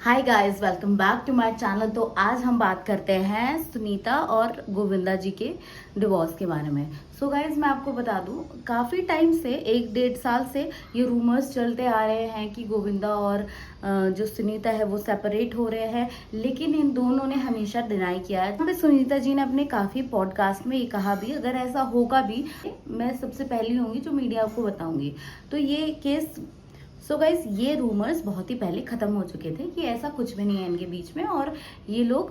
Hi guys, welcome back to my channel. तो आज हम बात करते हैं सुनीता और गोविंदा जी के डिवोर्स के बारे में। सो गाइस, मैं आपको बता दूं, काफ़ी टाइम से 1-1.5 साल से ये रूमर्स चलते आ रहे हैं कि गोविंदा और जो सुनीता है वो सेपरेट हो रहे हैं, लेकिन इन दोनों ने हमेशा डिनाई किया है। यहाँ पे सुनीता जी ने अपने काफ़ी पॉडकास्ट में ये कहा भी, अगर ऐसा होगा भी मैं सबसे पहली होंगी जो मीडिया को बताऊंगी। तो ये केस गाइस, ये रूमर्स बहुत ही पहले खत्म हो चुके थे कि ऐसा कुछ भी नहीं है इनके बीच में, और ये लोग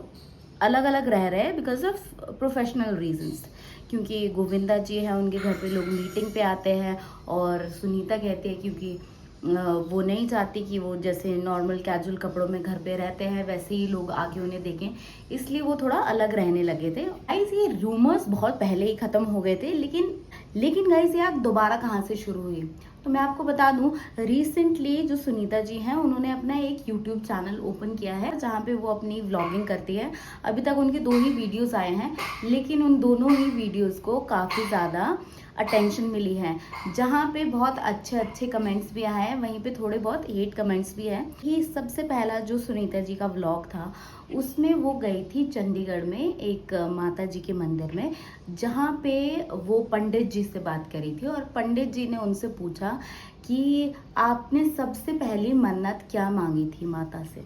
अलग अलग रह रहे हैं बिकॉज ऑफ प्रोफेशनल रीजंस। क्योंकि गोविंदा जी हैं, उनके घर पे लोग मीटिंग पे आते हैं, और सुनीता कहती है क्योंकि वो नहीं चाहती कि वो जैसे नॉर्मल कैजुअल कपड़ों में घर पे रहते हैं वैसे ही लोग आगे उन्हें देखें, इसलिए वो थोड़ा अलग रहने लगे थे। गाइस, ये रूमर्स बहुत पहले ही खत्म हो गए थे, लेकिन गाइस ये आप दोबारा कहाँ से शुरू हुई? तो मैं आपको बता दूं, रिसेंटली जो सुनीता जी हैं उन्होंने अपना एक यूट्यूब चैनल ओपन किया है जहाँ पे वो अपनी व्लॉगिंग करती है। अभी तक उनके 2 ही वीडियोस आए हैं, लेकिन उन दोनों ही वीडियोस को काफ़ी ज़्यादा अटेंशन मिली है, जहाँ पे बहुत अच्छे अच्छे कमेंट्स भी आए हैं, वहीं पे थोड़े बहुत हेट कमेंट्स भी हैं। कि सबसे पहला जो सुनीता जी का व्लॉग था उसमें वो गई थी चंडीगढ़ में एक माता जी के मंदिर में, जहाँ पे वो पंडित जी से बात करी थी, और पंडित जी ने उनसे पूछा कि आपने सबसे पहली मन्नत क्या मांगी थी माता से।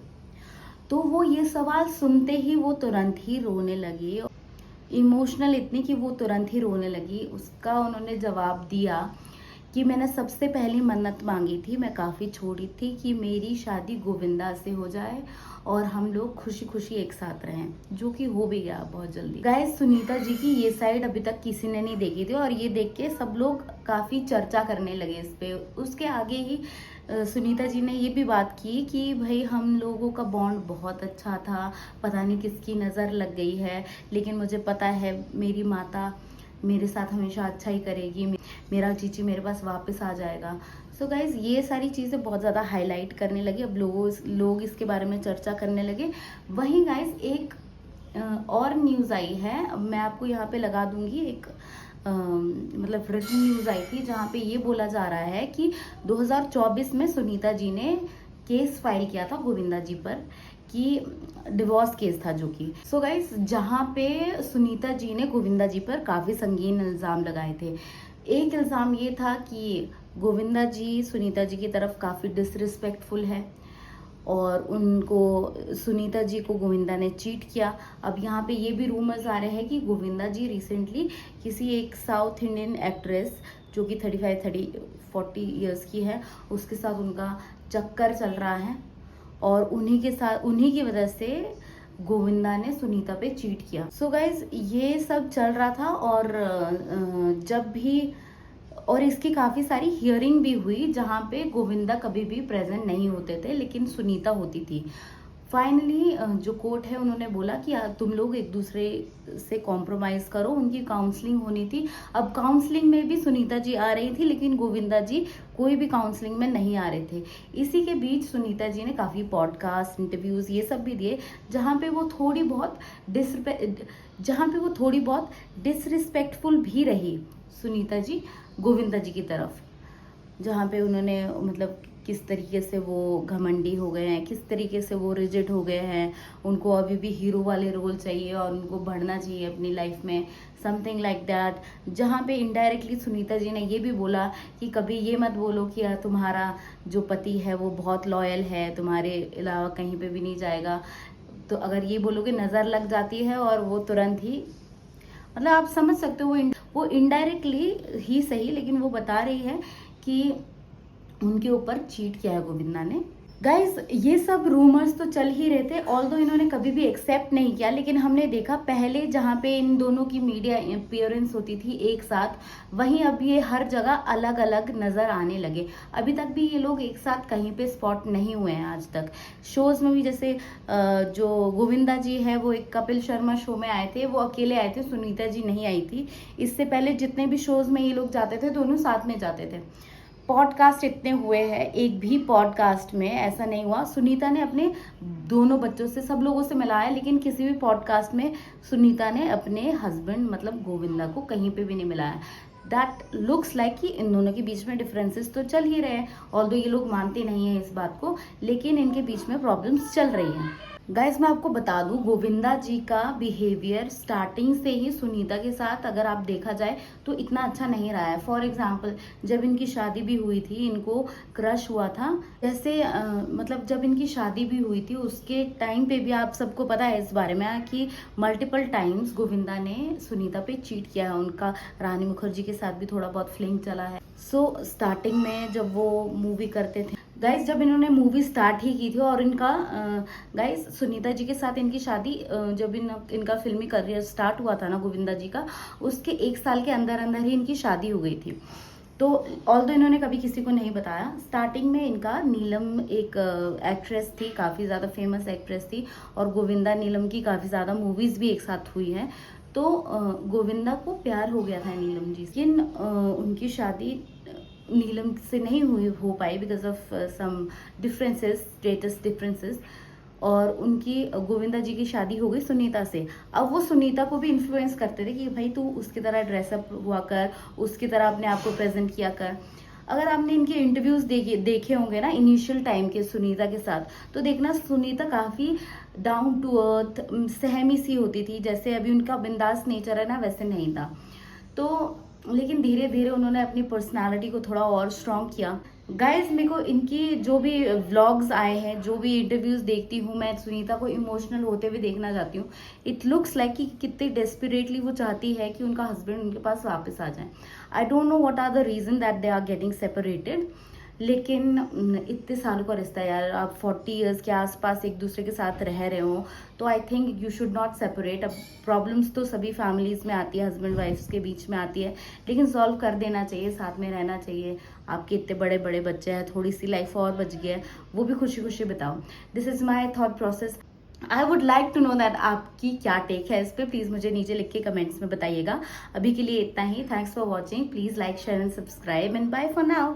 तो वो ये सवाल सुनते ही वो तुरंत ही रोने लगी, इमोशनल इतनी कि वो तुरंत ही रोने लगी। उसका उन्होंने जवाब दिया कि मैंने सबसे पहली मन्नत मांगी थी, मैं काफ़ी छोटी थी, कि मेरी शादी गोविंदा से हो जाए और हम लोग खुशी खुशी एक साथ रहें, जो कि हो भी गया बहुत जल्दी। गाइस, सुनीता जी की ये साइड अभी तक किसी ने नहीं देखी थी, और ये देख के सब लोग काफ़ी चर्चा करने लगे इस पे। उसके आगे ही सुनीता जी ने ये भी बात की कि भाई हम लोगों का बॉन्ड बहुत अच्छा था, पता नहीं किसकी नज़र लग गई है, लेकिन मुझे पता है मेरी माता मेरे साथ हमेशा अच्छा ही करेगी, मेरा चीची मेरे पास वापस आ जाएगा। सो गाइज, ये सारी चीज़ें बहुत ज़्यादा हाईलाइट करने लगी, अब लोग इसके बारे में चर्चा करने लगे। वहीं गाइज एक और न्यूज़ आई है, मैं आपको यहाँ पे लगा दूंगी, एक मतलब रिटन न्यूज़ आई थी जहाँ पे ये बोला जा रहा है कि 2024 में सुनीता जी ने केस फाइल किया था गोविंदा जी पर, कि डिवोर्स केस था जो कि गाइस, जहाँ पे सुनीता जी ने गोविंदा जी पर काफ़ी संगीन इल्ज़ाम लगाए थे। एक इल्ज़ाम ये था कि गोविंदा जी सुनीता जी की तरफ काफ़ी डिसरिस्पेक्टफुल है, और उनको सुनीता जी को गोविंदा ने चीट किया। अब यहाँ पे ये भी रूमर्स आ रहे हैं कि गोविंदा जी रिसेंटली किसी एक साउथ इंडियन एक्ट्रेस जो कि 35-40 ईयर्स की है, उसके साथ उनका चक्कर चल रहा है, और उन्हीं की वजह से गोविंदा ने सुनीता पे चीट किया। गाइज, ये सब चल रहा था, और इसकी काफ़ी सारी हियरिंग भी हुई जहाँ पे गोविंदा कभी भी प्रेजेंट नहीं होते थे, लेकिन सुनीता होती थी। फाइनली जो कोर्ट है उन्होंने बोला कि तुम लोग एक दूसरे से कॉम्प्रोमाइज़ करो, उनकी काउंसलिंग होनी थी। अब काउंसलिंग में भी सुनीता जी आ रही थी, लेकिन गोविंदा जी कोई भी काउंसलिंग में नहीं आ रहे थे। इसी के बीच सुनीता जी ने काफ़ी पॉडकास्ट, इंटरव्यूज़ ये सब भी दिए, जहाँ पे वो थोड़ी बहुत डिसरिस्पेक्टफुल भी रही सुनीता जी गोविंदा जी की तरफ, जहाँ पे उन्होंने मतलब किस तरीके से वो घमंडी हो गए हैं, किस तरीके से वो रिजिड हो गए हैं, उनको अभी भी हीरो वाले रोल चाहिए और उनको बढ़ना चाहिए अपनी लाइफ में, समथिंग लाइक दैट। जहाँ पे इनडायरेक्टली सुनीता जी ने ये भी बोला कि कभी ये मत बोलो कि तुम्हारा जो पति है वो बहुत लॉयल है, तुम्हारे अलावा कहीं पे भी नहीं जाएगा। तो अगर ये बोलोगे नज़र लग जाती है, और वो तुरंत ही मतलब आप समझ सकते हो, वो इनडायरेक्टली ही सही, लेकिन वो बता रही है कि उनके ऊपर चीट किया है गोविंदा ने। गाइस, ये सब रूमर्स तो चल ही रहे थे, ऑल्दो इन्होंने कभी भी एक्सेप्ट नहीं किया, लेकिन हमने देखा पहले जहाँ पे इन दोनों की मीडिया अपीयरेंस होती थी एक साथ, वहीं अब ये हर जगह अलग अलग नज़र आने लगे। अभी तक भी ये लोग एक साथ कहीं पे स्पॉट नहीं हुए हैं आज तक। शोज़ में भी जैसे जो गोविंदा जी है वो एक कपिल शर्मा शो में आए थे, वो अकेले आए थे, सुनीता जी नहीं आई थी। इससे पहले जितने भी शोज़ में ये लोग जाते थे दोनों साथ में जाते थे। पॉडकास्ट इतने हुए हैं, एक भी पॉडकास्ट में ऐसा नहीं हुआ सुनीता ने अपने दोनों बच्चों से, सब लोगों से मिलाया, लेकिन किसी भी पॉडकास्ट में सुनीता ने अपने हस्बैंड मतलब गोविंदा को कहीं पे भी नहीं मिलाया। दैट लुक्स लाइक कि इन दोनों के बीच में डिफरेंसेस तो चल ही रहे हैं, ऑल्दो ये लोग मानते नहीं हैं इस बात को, लेकिन इनके बीच में प्रॉब्लम्स चल रही हैं। गाइज मैं आपको बता दूं, गोविंदा जी का बिहेवियर स्टार्टिंग से ही सुनीता के साथ अगर आप देखा जाए तो इतना अच्छा नहीं रहा है। फॉर एग्जाम्पल जब इनकी शादी भी हुई थी, इनको क्रश हुआ था, जैसे मतलब जब इनकी शादी भी हुई थी उसके टाइम पे भी आप सबको पता है इस बारे में कि मल्टीपल टाइम्स गोविंदा ने सुनीता पे चीट किया है। उनका रानी मुखर्जी के साथ भी थोड़ा बहुत फ्लिंग चला है। सो स्टार्टिंग में जब वो मूवी करते थे, गाइज जब इन्होंने मूवी स्टार्ट ही की थी और इनका गाइज सुनीता जी के साथ इनकी शादी जब इनका फिल्मी करियर स्टार्ट हुआ था ना गोविंदा जी का, उसके 1 साल के अंदर अंदर ही इनकी शादी हो गई थी। तो ऑल्दो इन्होंने कभी किसी को नहीं बताया। स्टार्टिंग में इनका नीलम एक एक्ट्रेस थी, काफ़ी ज़्यादा फेमस एक्ट्रेस थी, और गोविंदा नीलम की काफ़ी ज़्यादा मूवीज़ भी एक साथ हुई हैं। तो गोविंदा को प्यार हो गया था नीलम जी से, लेकिन उनकी शादी नीलम से नहीं हो पाई because of some differences, status differences, और उनकी गोविंदा जी की शादी हो गई सुनीता से। अब वो सुनीता को भी इन्फ्लुएंस करते थे कि भाई तू उसकी तरह ड्रेसअप हुआ कर, उसकी तरह अपने आप को प्रेजेंट किया कर। अगर आपने इनके इंटरव्यूज देखे होंगे ना इनिशियल टाइम के सुनीता के साथ, तो देखना सुनीता काफ़ी डाउन टू अर्थ, सहमी सी होती थी, जैसे अभी उनका बिंदास नेचर है ना वैसे नहीं था। तो लेकिन धीरे धीरे उन्होंने अपनी पर्सनालिटी को थोड़ा और स्ट्रॉन्ग किया। गाइज मेरे को इनकी जो भी व्लॉग्स आए हैं, जो भी इंटरव्यूज देखती हूँ, मैं सुनीता को इमोशनल होते हुए देखना चाहती हूँ। इट लुक्स लाइक कि कितने डेस्परेटली वो चाहती है कि उनका हस्बैंड उनके पास वापस आ जाए। I don't know what are the reason that they are getting separated, लेकिन इतने सालों का रिश्ता यार, आप 40 इयर्स के आसपास एक दूसरे के साथ रह रहे हो, तो I think you should not separate. अब प्रॉब्लम्स तो सभी फैमिलीज में आती है, हस्बैंड वाइफ्स के बीच में आती है, लेकिन सॉल्व कर देना चाहिए, साथ में रहना चाहिए। आपके इतने बड़े बड़े बच्चे हैं, थोड़ी सी लाइफ और बच गई है, वो भी खुशी खुशी बिताओ। This is my thought process. I would like to know that आपकी क्या टेक है इस पर, प्लीज़ मुझे नीचे लिख के कमेंट्स में बताइएगा। अभी के लिए इतना ही। Thanks for watching. Please like, share and subscribe, and bye for now.